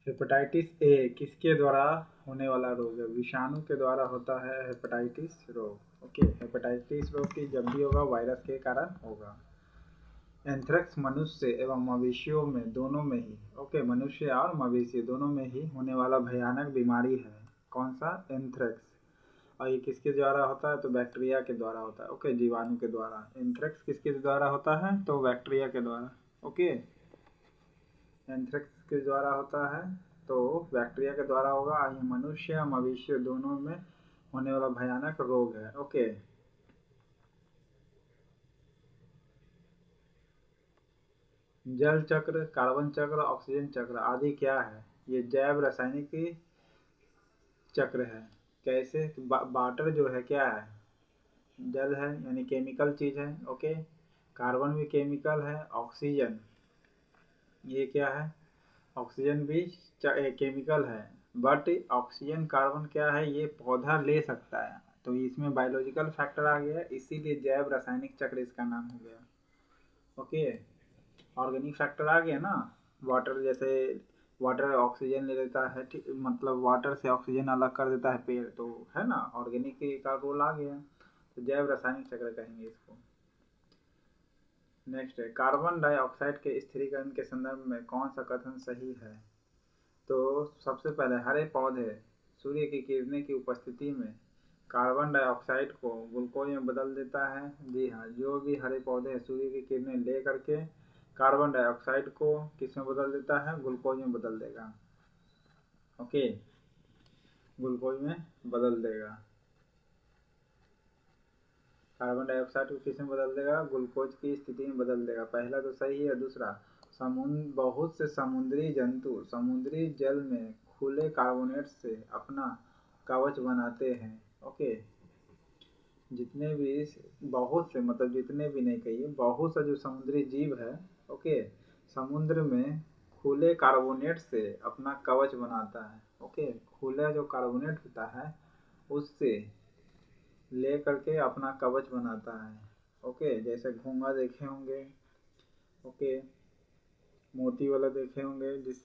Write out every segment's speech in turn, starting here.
Hepatitis A किसके द्वारा होने वाला रोग है? विषाणु के द्वारा होता है हेपेटाइटिस रोग। ओके, हेपेटाइटिस रोग की जब भी होगा वायरस के कारण होगा। एंथ्रेक्स मनुष्य एवं मवेशियों में दोनों में ही, ओके, मनुष्य और मवेशी दोनों में ही होने वाला भयानक बीमारी है। कौन सा? एंथ्रेक्स। और ये किसके द्वारा होता है? तो बैक्टीरिया के द्वारा होता है। ओके, जीवाणु के द्वारा। एंथ्रेक्स किसके द्वारा होता है? तो बैक्टीरिया के द्वारा। ओके, एंथ्रेक्स के द्वारा होता है तो बैक्टीरिया के द्वारा होगा। ये मनुष्य या मवेशी दोनों में होने वाला भयानक रोग है। ओके, जल चक्र, कार्बन चक्र, ऑक्सीजन चक्र आदि क्या है? ये जैव रासायनिक चक्र है। कैसे? वाटर जो है क्या है? जल है, यानी केमिकल चीज है। ओके, कार्बन भी केमिकल है। ऑक्सीजन ये क्या है? ऑक्सीजन भी केमिकल है। बट ऑक्सीजन कार्बन क्या है? ये पौधा ले सकता है, तो इसमें बायोलॉजिकल फैक्टर आ गया, इसीलिए जैव रासायनिक चक्र इसका नाम हो गया। ओके, ऑर्गेनिक फैक्टर आ गया ना। वाटर जैसे वाटर ऑक्सीजन ले लेता है, मतलब वाटर से ऑक्सीजन अलग कर देता है पेड़, तो है ना, ऑर्गेनिक का रोल आ गया, तो जैव रासायनिक चक्र कहेंगे इसको। नेक्स्ट है, कार्बन डाइऑक्साइड के स्थिरीकरण के संदर्भ में कौन सा कथन सही है? तो सबसे पहले हरे पौधे सूर्य की किरणें की उपस्थिति में कार्बन डाइऑक्साइड को ग्लूकोज में बदल देता है। जी हाँ, जो भी हरे पौधे सूर्य की किरणें ले करके कार्बन डाइऑक्साइड को किस में बदल देता है? ग्लूकोज में बदल देगा। ओके, ग्लूकोज में बदल देगा। कार्बन डाइऑक्साइड को किस में बदल देगा? ग्लूकोज की स्थिति में बदल देगा। पहला तो सही है। दूसरा, बहुत से समुद्री जंतु समुद्री जल में खुले कार्बोनेट से अपना कवच बनाते हैं। ओके, जितने भी, बहुत से मतलब जितने भी नहीं कहिए, बहुत सा जो समुद्री जीव है, ओके, समुद्र में खुले कार्बोनेट से अपना कवच बनाता है। ओके, खुला जो कार्बोनेट होता है उससे ले करके अपना कवच बनाता है। ओके, जैसे घोंगा देखे होंगे, ओके, मोती वाला देखे होंगे, जिस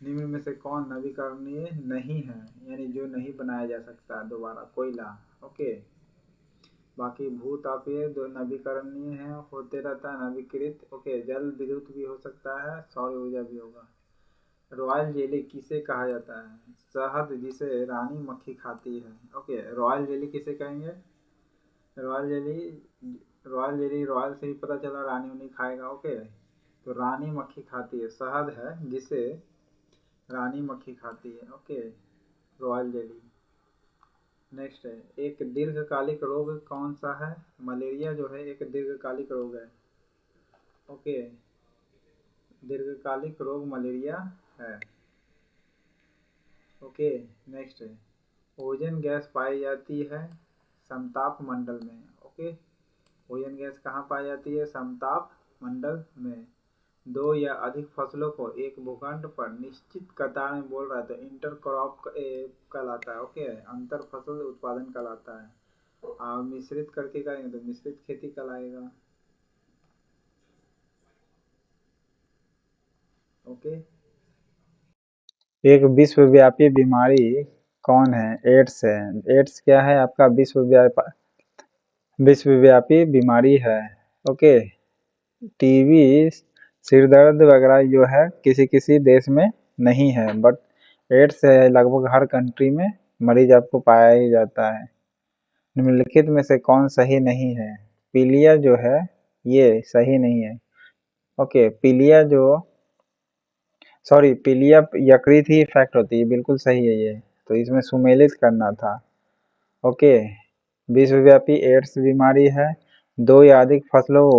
निम्न में से कौन नवीकरणीय नहीं है, यानी जो नहीं बनाया जा सकता दोबारा? कोयला। ओके, बाकी भूतापीय दो नवीकरणीय है, होते रहता है नवीकृत। ओके, जल विद्युत भी हो सकता है, सौर ऊर्जा भी होगा। रॉयल जेली किसे कहा जाता है? शहद जिसे रानी मक्खी खाती है। ओके, रॉयल जेली किसे कहेंगे? Royal jelly, royal jelly royal से ही पता चला, रानी उन्हीं खाएगा। ओके, तो रानी मक्खी खाती है, शहद है जिसे रानी मक्खी खाती है। Okay, royal jelly. नेक्स्ट है, एक दीर्घकालिक रोग कौन सा है? मलेरिया जो है एक दीर्घकालिक रोग है। ओके, दीर्घकालिक रोग मलेरिया है। ओके, नेक्स्ट है, ओजोन गैस पाई जाती है समताप मंडल में। ओके, ओजोन गैस कहाँ पाई जाती है? समताप मंडल में। दो या अधिक फसलों को एक भूखंड पर निश्चित कतार में बोल रहा है तो इंटरक्रॉप कहलाता है। ओके, अंतर फसल उत्पादन कहलाता है। और मिश्रित करके करेंगे तो मिश्रित खेती कहलाएगा। ओके, एक विश्वव्यापी बीमारी कौन है? एड्स है। एड्स क्या है आपका? विश्वव्यापी बीमारी है। ओके, टीबी, सिर दर्द वगैरह जो है किसी किसी देश में नहीं है, बट एड्स है लगभग हर कंट्री में मरीज आपको पाया ही जाता है। निम्नलिखित में से कौन सही नहीं है? पीलिया जो है ये सही नहीं है। ओके, पीलिया जो, सॉरी, पीलिया यकृत ही इफेक्ट होती है, बिल्कुल सही है ये, तो इसमें सुमेलित करना था। ओके, विश्वव्यापी एड्स बीमारी है। दो या अधिक फसलों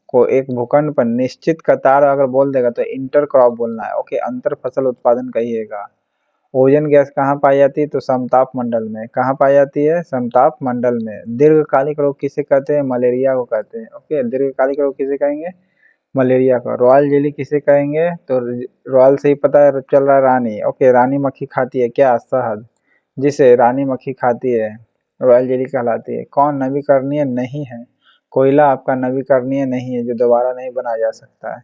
को एक भूखंड पर निश्चित कतार अगर बोल देगा तो इंटर क्रॉप बोलना है। ओके, अंतर फसल उत्पादन कहिएगा। ओजोन गैस कहाँ पाई जाती है? तो समताप मंडल में। कहाँ पाई जाती है? समताप मंडल में। दीर्घकालिक रोग किसे कहते हैं? मलेरिया को कहते हैं। ओके, दीर्घकालिक रोग किसे कहेंगे? मलेरिया का। रॉयल जेली किसे कहेंगे? तो रॉयल से ही पता है चल रहा है, रानी। ओके, रानी मक्खी खाती है क्या? शहद जिसे रानी मक्खी खाती है रॉयल जेली कहलाती है। कौन नवीकरणीय नहीं है? कोयला आपका नवीकरणीय नहीं है जो दोबारा नहीं बनाया जा सकता है।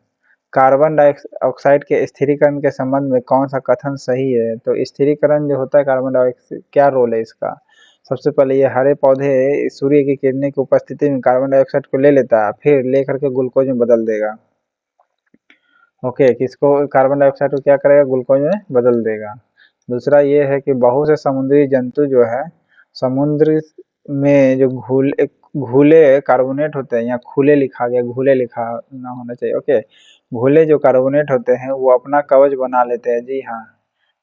कार्बन डाइऑक्साइड के स्थिरीकरण के संबंध में कौन सा कथन सही है? तो स्थिरीकरण जो होता है कार्बन डाइऑक्साइड, क्या रोल है इसका? सबसे पहले ये हरे पौधे सूर्य की किरणें की उपस्थिति में कार्बन डाइऑक्साइड को ले लेता है, फिर लेकर के ग्लूकोज में बदल देगा। ओके, किसको? कार्बन डाइऑक्साइड को क्या करेगा? ग्लूकोज में बदल देगा। दूसरा ये है कि बहुत से समुद्री जंतु जो है समुद्र में जो घुले कार्बोनेट होते हैं, यहाँ खुले लिखा गया, घुले लिखा ना होना चाहिए। ओके, घुले जो कार्बोनेट होते हैं वो अपना कवच बना लेते हैं। जी हाँ,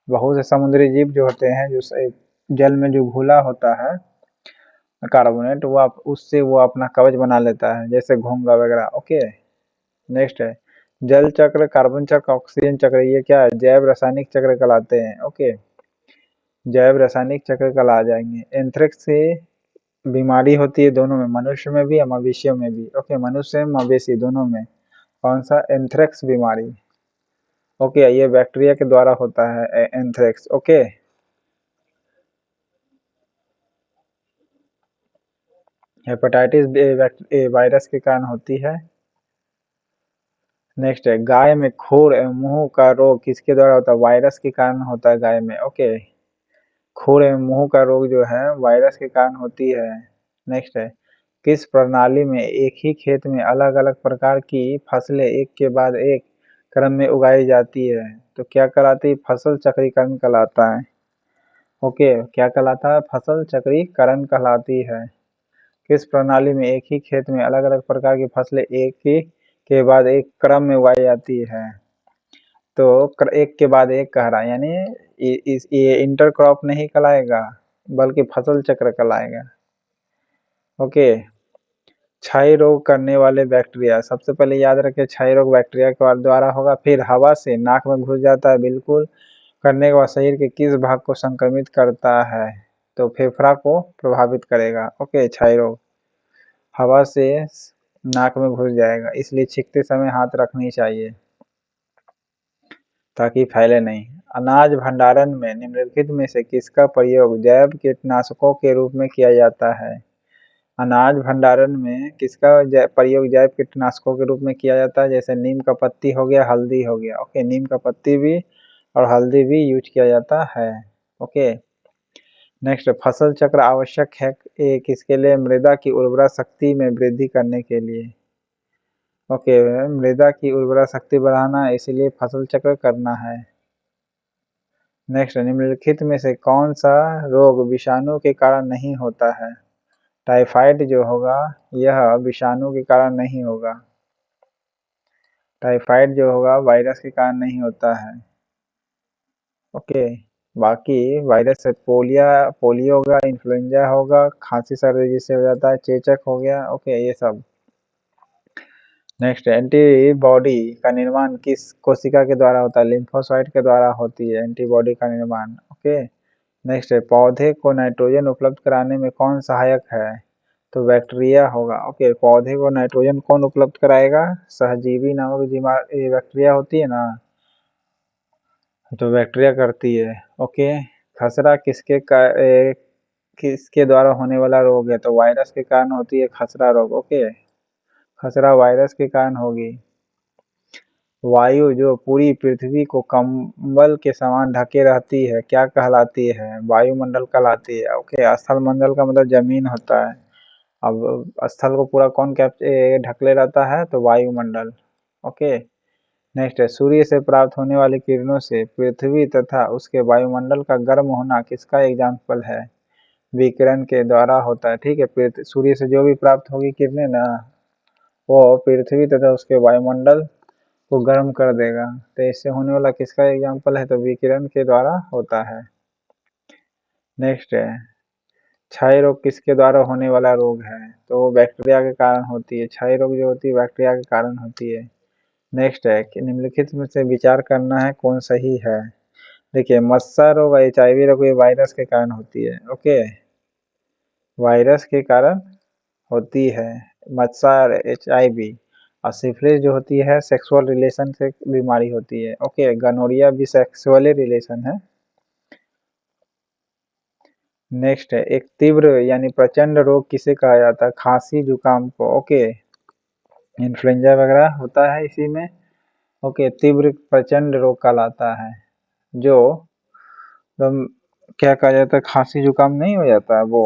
बहुत से समुद्री जीव जो होते हैं जो जल में जो घुला होता है कार्बोनेट, वो उससे वो अपना कवच बना लेता है, जैसे घोंघा वगैरह। ओके, नेक्स्ट है जल चक्र, कार्बन चक्र, ऑक्सीजन चक्र, ये क्या है? जैव रासायनिक चक्र कहलाते हैं। ओके, जैव रासायनिक चक्र कल आ जाएंगे। एंथ्रेक्स से बीमारी होती है दोनों में, मनुष्य में भी और मवेशियों में भी। ओके, मनुष्य मवेशी दोनों में। कौन सा? एंथ्रेक्स बीमारी। ओके, ये बैक्टीरिया के द्वारा होता है anthrax. Okay, hepatitis A virus के कारण होती है। नेक्स्ट है गाय में खुर एवं मुंह का रोग किसके द्वारा होता है? वायरस के कारण होता है गाय में। ओके, खुर एवं मुंह का रोग जो है वायरस के कारण होती है। नेक्स्ट है किस प्रणाली में एक ही खेत में अलग अलग प्रकार की फसलें एक के बाद एक क्रम में उगाई जाती है? तो क्या कहलाती है? फसल चक्रीकरण कहलाता है। ओके, क्या कहलाता है? फसल चक्रीकरण कहलाती है। किस प्रणाली में एक ही खेत में अलग अलग प्रकार की फसलें एक ही के बाद एक क्रम में उगाई जाती है? तो एक के बाद एक कह रहा है, यानी ये इंटरक्रॉप नहीं कहलाएगा बल्कि फसल चक्र कहलाएगा। ओके, क्षय रोग करने वाले बैक्टीरिया, सबसे पहले याद रखें क्षय रोग बैक्टीरिया के द्वारा होगा। फिर हवा से नाक में घुस जाता है, बिल्कुल करने के बाद शरीर के किस भाग को संक्रमित करता है? तो फेफड़ा को प्रभावित करेगा। ओके, क्षय रोग हवा से नाक में घुस जाएगा, इसलिए छींकते समय हाथ रखनी चाहिए ताकि फैले नहीं। अनाज भंडारण में निम्नलिखित में से किसका प्रयोग जैव कीटनाशकों के रूप में किया जाता है? अनाज भंडारण में किसका प्रयोग जैव कीटनाशकों के रूप में किया जाता है? जैसे नीम का पत्ती हो गया, हल्दी हो गया। ओके, नीम का पत्ती भी और हल्दी भी यूज किया जाता है। ओके, नेक्स्ट फसल चक्र आवश्यक है किसके लिए? मृदा की उर्वरा शक्ति में वृद्धि करने के लिए। ओके, मृदा की उर्वरा शक्ति बढ़ाना है, इसीलिए फसल चक्र करना है। नेक्स्ट, निम्नलिखित में से कौन सा रोग विषाणु के कारण नहीं होता है? टाइफाइड जो होगा यह विषाणु के कारण नहीं होगा, टाइफाइड जो होगा वायरस के कारण नहीं होता है। ओके, बाकी वायरस से पोलियो होगा, इन्फ्लुएंजा होगा, खांसी सर्दी जिससे हो जाता है, चेचक हो गया। ओके, ये सब। नेक्स्ट, एंटीबॉडी का निर्माण किस कोशिका के द्वारा होता है? लिम्फोसाइट के द्वारा होती है एंटीबॉडी का निर्माण। ओके, नेक्स्ट है पौधे को नाइट्रोजन उपलब्ध कराने में कौन सहायक है? तो बैक्टीरिया होगा। ओके, पौधे को नाइट्रोजन कौन उपलब्ध कराएगा? सहजीवी नामक बैक्टीरिया होती है ना, तो बैक्टीरिया करती है। ओके, खसरा किसके द्वारा होने वाला रोग है? तो वायरस के कारण होती है खसरा रोग। ओके, खसरा वायरस के कारण होगी। वायु जो पूरी पृथ्वी को कंबल के समान ढके रहती है क्या कहलाती है? वायुमंडल कहलाती है। ओके, स्थल मंडल का मतलब जमीन होता है। अब स्थल को पूरा कौन ढकले रहता है? तो वायुमंडल। ओके, नेक्स्ट है सूर्य से प्राप्त होने वाली किरणों से पृथ्वी तथा उसके वायुमंडल का गर्म होना किसका एग्जाम्पल है? विकिरण के द्वारा होता है। ठीक है, सूर्य से जो भी प्राप्त होगी किरणें ना, वो पृथ्वी तथा उसके वायुमंडल को गर्म कर देगा। तो इससे होने वाला किसका एग्जाम्पल है? तो विकिरण के द्वारा होता है। नेक्स्ट है क्षय रोग किसके द्वारा होने वाला रोग है? तो वो बैक्टीरिया के कारण होती है। क्षय रोग जो होती है बैक्टीरिया के कारण होती है। नेक्स्ट है कि निम्नलिखित में से विचार करना है कौन सही है। देखिए, मत्सर रोग, HIV रोग ये वायरस के कारण होती है। ओके, वायरस के कारण होती है मत्सर, HIV। और सिफिलिस जो होती है सेक्सुअल रिलेशन से बीमारी होती है। ओके, गनोरिया भी सेक्सुअली रिलेशन है। नेक्स्ट है, एक तीव्र यानी प्रचंड रोग किसे कहा जाता है? खांसी जुकाम को। ओके, इन्फ्लुएंजा वगैरह होता है इसी में। ओके, तीव्र प्रचंड रोग कहलाता है, जो एकदम क्या कहा जाता है, खांसी जुकाम नहीं हो जाता है वो।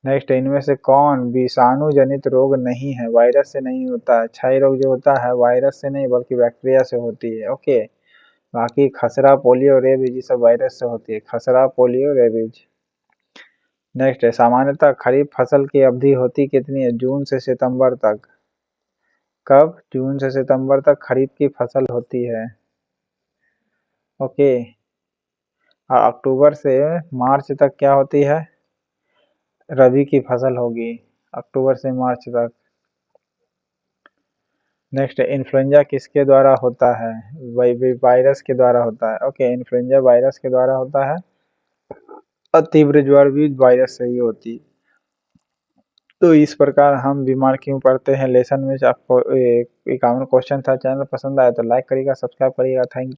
नेक्स्ट, इनमें से कौन विषाणु जनित रोग नहीं है? वायरस से नहीं होता है। क्षय रोग जो होता है वायरस से नहीं बल्कि बैक्टीरिया से होती है। ओके, बाकी खसरा, पोलियो, रेबीज ये सब वायरस से होती है। खसरा, पोलियो, रेबीज। नेक्स्ट है, सामान्यतः खरीफ फसल की अवधि होती कितनी है? जून से सितंबर तक। कब? जून से सितंबर तक खरीफ की फसल होती है। ओके, अक्टूबर से मार्च तक क्या होती है? रबी की फसल होगी, अक्टूबर से मार्च तक। नेक्स्ट, इन्फ्लुएंजा किसके द्वारा होता है? वायरस के द्वारा होता है। ओके, इन्फ्लुएंजा वायरस के द्वारा होता है और तीव्र ज्वर भी वायरस से ही होती है। तो इस प्रकार हम बीमार क्यों पड़ते हैं लेसन में आपको 51 क्वेश्चन था। चैनल पसंद आया तो लाइक करिएगा, सब्सक्राइब करिएगा। Thank you.